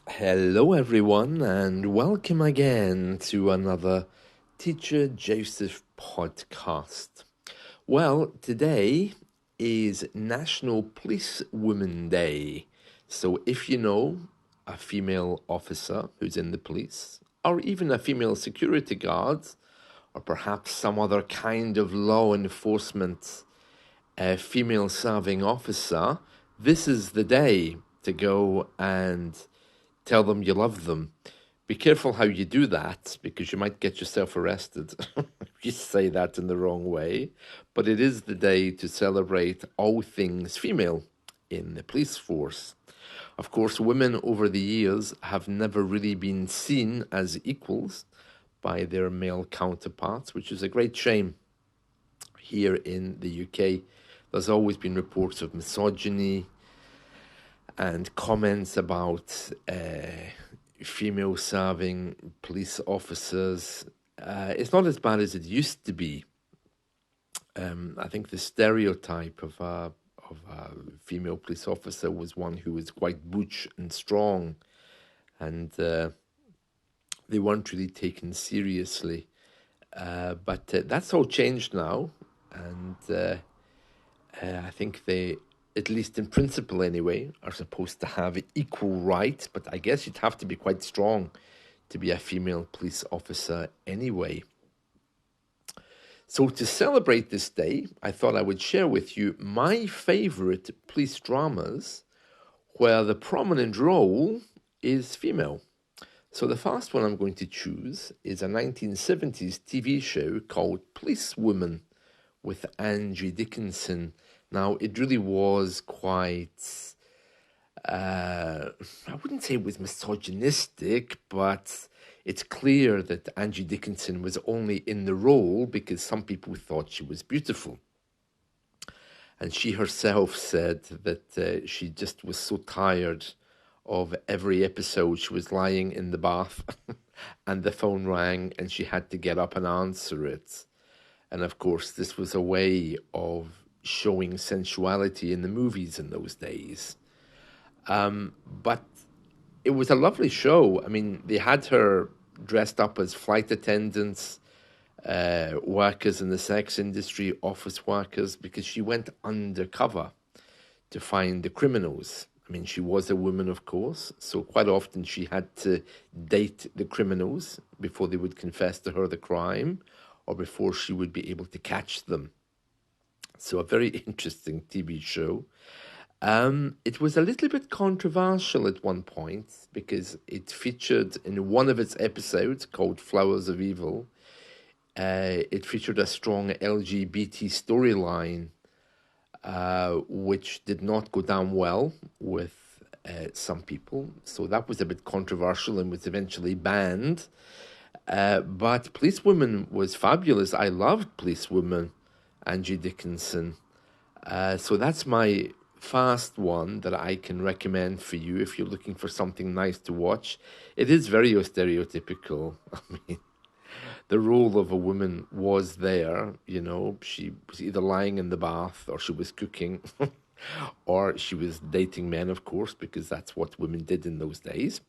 Hello, everyone, and welcome again to another Teacher Joseph podcast. Well, today is National Police Women Day. So, if you know a female officer who's in the police, or even a female security guard, or perhaps some other kind of law enforcement female serving officer, this is the day to go and tell them you love them. Be careful how you do that because you might get yourself arrested if you say that in the wrong way. But it is the day to celebrate all things female in the police force. Of course, women over the years have never really been seen as equals by their male counterparts, which is a great shame. Here in the UK, there's always been reports of misogyny and comments about female serving police officers. It's not as bad as it used to be. I think the stereotype of a female police officer was one who was quite butch and strong, and they weren't really taken seriously. But that's all changed now, and I think they, at least in principle anyway, are supposed to have equal rights, but I guess you'd have to be quite strong to be a female police officer anyway. So to celebrate this day, I thought I would share with you my favorite police dramas where the prominent role is female. So the first one I'm going to choose is a 1970s TV show called Policewoman with Angie Dickinson. Now, it really was quite, I wouldn't say it was misogynistic, but it's clear that Angie Dickinson was only in the role because some people thought she was beautiful. And she herself said that she just was so tired of every episode. She was lying in the bath and the phone rang and she had to get up and answer it. And of course, this was a way of showing sensuality in the movies in those days. But it was a lovely show. I mean, they had her dressed up as flight attendants, workers in the sex industry, office workers, because she went undercover to find the criminals. I mean, she was a woman, of course, so quite often she had to date the criminals before they would confess to her the crime or before she would be able to catch them. So a very interesting TV show. It was a little bit controversial at one point because it featured in one of its episodes called Flowers of Evil, it featured a strong LGBT storyline, which did not go down well with some people. So that was a bit controversial and was eventually banned. But Policewoman was fabulous. I loved Policewoman, Angie Dickinson. So that's my fast one that I can recommend for you if you're looking for something nice to watch. It is very stereotypical. I mean, the role of a woman was there, you know, she was either lying in the bath or she was cooking or she was dating men, of course, because that's what women did in those days.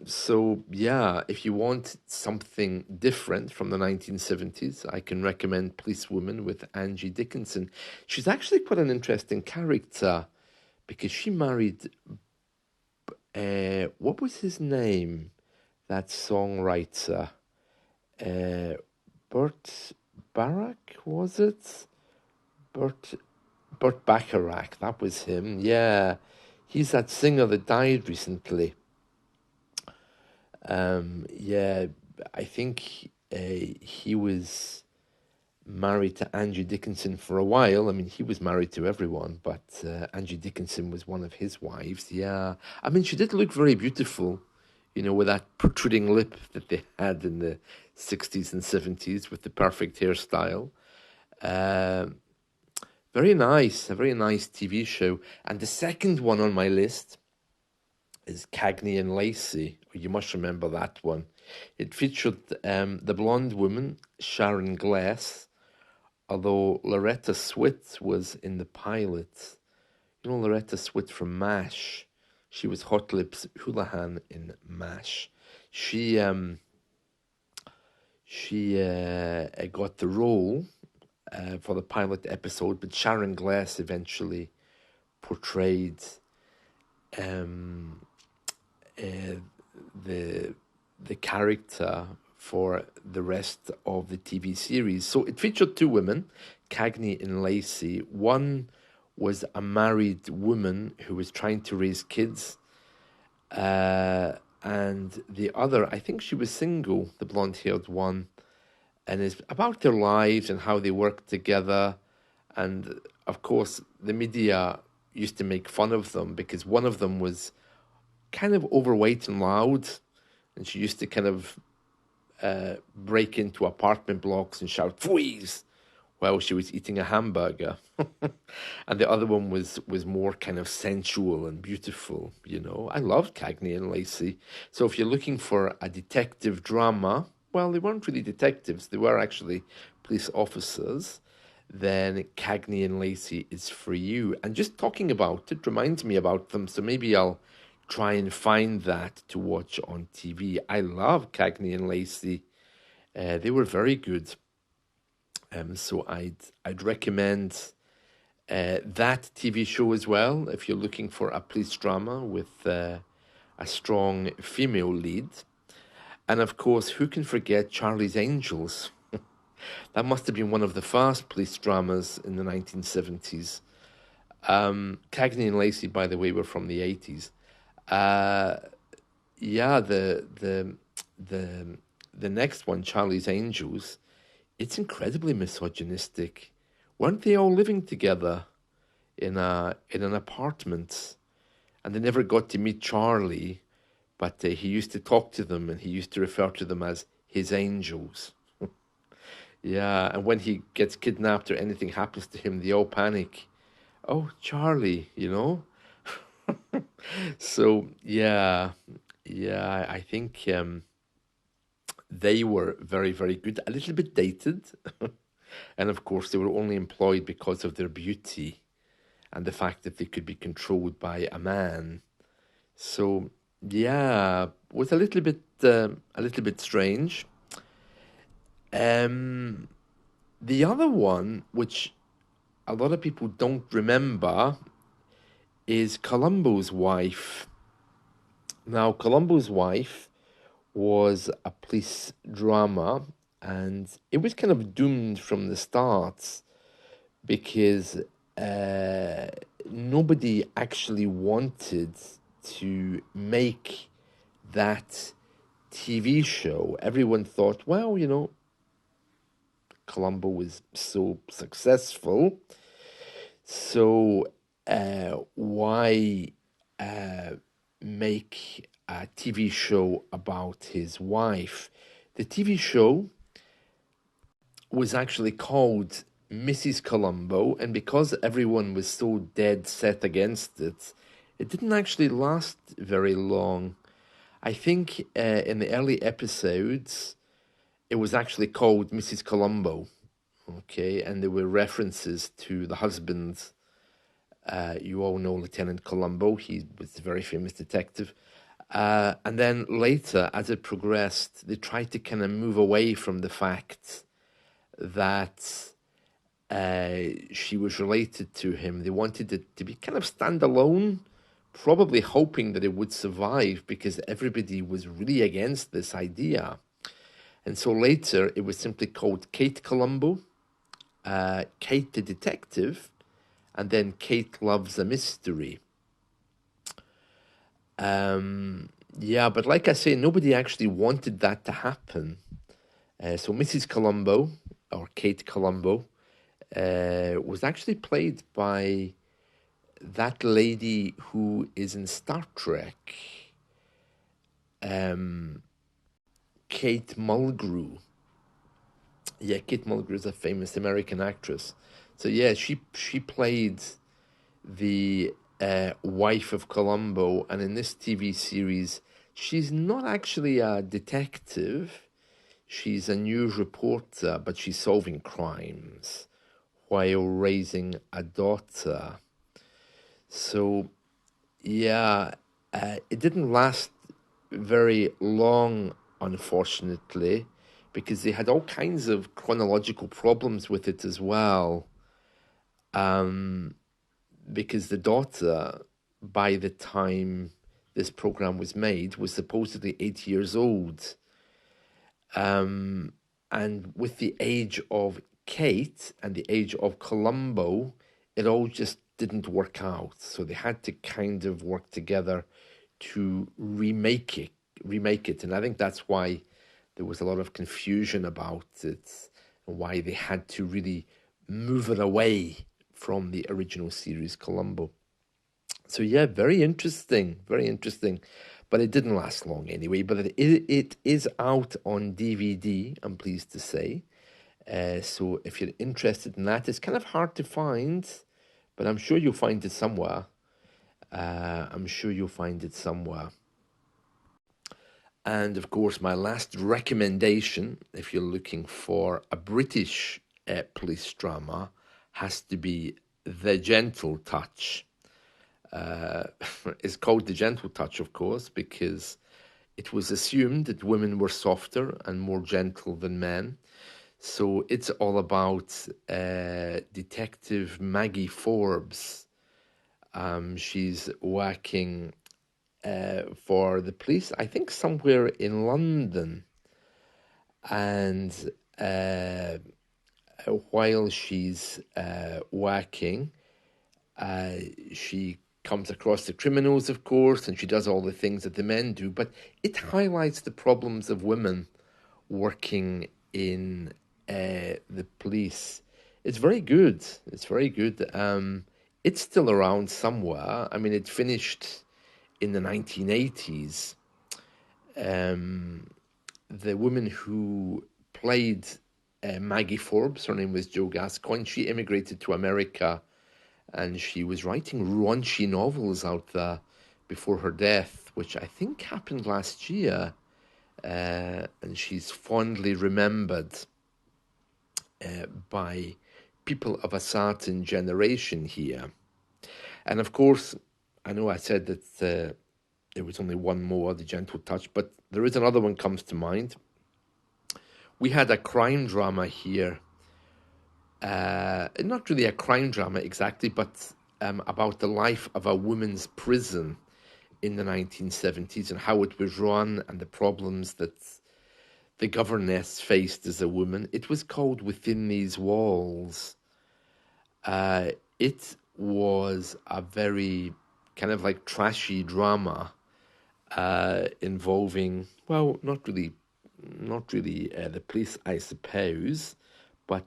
So yeah, if you want something different from the 1970s, I can recommend Policewoman with Angie Dickinson. She's actually quite an interesting character because she married, what was his name? That songwriter, Burt Bacharach, was it? Burt Burt Bacharach, that was him. Yeah, he's that singer that died recently. Yeah, I think he was married to Angie Dickinson for a while. I mean, he was married to everyone, but Angie Dickinson was one of his wives. Yeah, I mean, she did look very beautiful, you know, with that protruding lip that they had in the 60s and 70s with the perfect hairstyle. Uh, Very nice, a very nice TV show. And the second one on my list is Cagney and Lacey. You must remember that one. It featured the blonde woman, Sharon Gless, although Loretta Swit was in the pilot. You know Loretta Swit from MASH. She was Hot Lips Houlihan in MASH. She got the role for the pilot episode, but Sharon Glass eventually portrayed um, the character for the rest of the TV series. So it featured two women, Cagney and Lacey. One was a married woman who was trying to raise kids, and the other, I think she was single, the blonde-haired one, and it's about their lives and how they work together. And of course, the media used to make fun of them because one of them was kind of overweight and loud, and she used to kind of break into apartment blocks and shout "Freeze" while she was eating a hamburger. And the other one was more kind of sensual and beautiful. I loved Cagney and Lacey. So if you're looking for a detective drama, well, they weren't really detectives; they were actually police officers. Then Cagney and Lacey is for you. And just talking about it reminds me about them, so maybe I'll try and find that to watch on TV. I love Cagney and Lacey. They were very good. So I'd recommend that TV show as well if you're looking for a police drama with a strong female lead. And of course, who can forget Charlie's Angels? That must have been one of the first police dramas in the 1970s. Cagney and Lacey, by the way, were from the 80s. Yeah, the next one, Charlie's Angels, it's incredibly misogynistic. Weren't they all living together in an apartment? And they never got to meet Charlie, but he used to talk to them, and he used to refer to them as his angels. Yeah, and when he gets kidnapped or anything happens to him, they all panic. Oh, Charlie, So yeah, I think they were very, very good. A little bit dated, and of course, they were only employed because of their beauty and the fact that they could be controlled by a man. So yeah, was a little bit strange. The other one, which a lot of people don't remember, is Columbo's Wife. Now, Columbo's Wife was a police drama, and it was kind of doomed from the start because nobody actually wanted to make that TV show. Everyone thought, well, Columbo was so successful, so why make a TV show about his wife? The TV show was actually called Mrs. Columbo, and because everyone was so dead set against it, it didn't actually last very long. I think in the early episodes, it was actually called Mrs. Columbo, okay, and there were references to the husband. You all know Lieutenant Columbo. He was a very famous detective. And then later, as it progressed, they tried to kind of move away from the fact that she was related to him. They wanted it to be kind of standalone, probably hoping that it would survive because everybody was really against this idea. And so later, it was simply called Kate Columbo, Kate the Detective, and then Kate Loves a Mystery. Yeah, but like I say, nobody actually wanted that to happen. So Mrs. Columbo, or Kate Columbo, was actually played by that lady who is in Star Trek, Kate Mulgrew. Yeah, Kate Mulgrew is a famous American actress. So yeah, she played the wife of Columbo, and in this TV series, she's not actually a detective. She's a news reporter, but she's solving crimes while raising a daughter. So, yeah, It didn't last very long, unfortunately, because they had all kinds of chronological problems with it as well. Because the daughter, by the time this program was made, was supposedly 8 years old. And with the age of Kate and the age of Columbo, it all just didn't work out. So they had to kind of work together to remake it. And I think that's why there was a lot of confusion about it and why they had to really move it away from the original series Columbo. So yeah, very interesting, very interesting. But it didn't last long anyway. But it is out on DVD, I'm pleased to say. So if you're interested in that, it's kind of hard to find, but I'm sure you'll find it somewhere. I'm sure you'll find it somewhere. And of course, my last recommendation, if you're looking for a British police drama, has to be The Gentle Touch. It's called The Gentle Touch, of course, because it was assumed that women were softer and more gentle than men. So it's all about Detective Maggie Forbes. She's working for the police, I think somewhere in London. And while she's working, she comes across the criminals, of course, and she does all the things that the men do. But it highlights the problems of women working in the police. It's very good. It's very good. It's still around somewhere. I mean, it finished in the 1980s. The woman who played Maggie Forbes, her name was Jo Gascoigne, she immigrated to America and she was writing raunchy novels out there before her death, which I think happened last year. And she's fondly remembered by people of a certain generation here. And of course, I know I said that there was only one more, The Gentle Touch, but there is another one comes to mind. We had a crime drama here, not really a crime drama exactly, but about the life of a women's prison in the 1970s and how it was run and the problems that the governess faced as a woman. It was called Within These Walls. It was a very kind of like trashy drama involving, well, not really the police, I suppose, but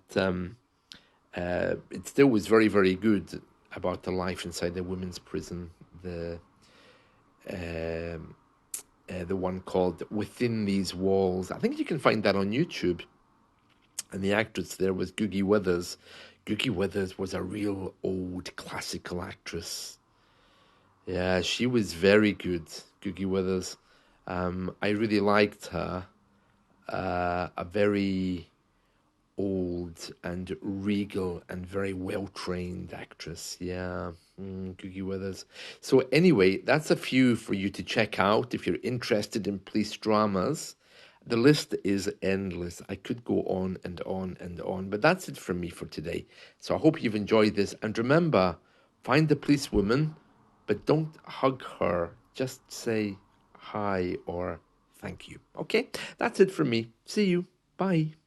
it still was very, very good about the life inside the women's prison. The one called Within These Walls. I think you can find that on YouTube. And the actress there was Googie Withers. Googie Withers was a real old classical actress. Yeah, she was very good, Googie Withers. I really liked her. A very old and regal and very well-trained actress. Yeah, Googie Withers. So anyway, that's a few for you to check out if you're interested in police dramas. The list is endless. I could go on and on and on, but that's it from me for today. So I hope you've enjoyed this. And remember, find the policewoman, but don't hug her. Just say hi or thank you. Okay, that's it from me. See you. Bye.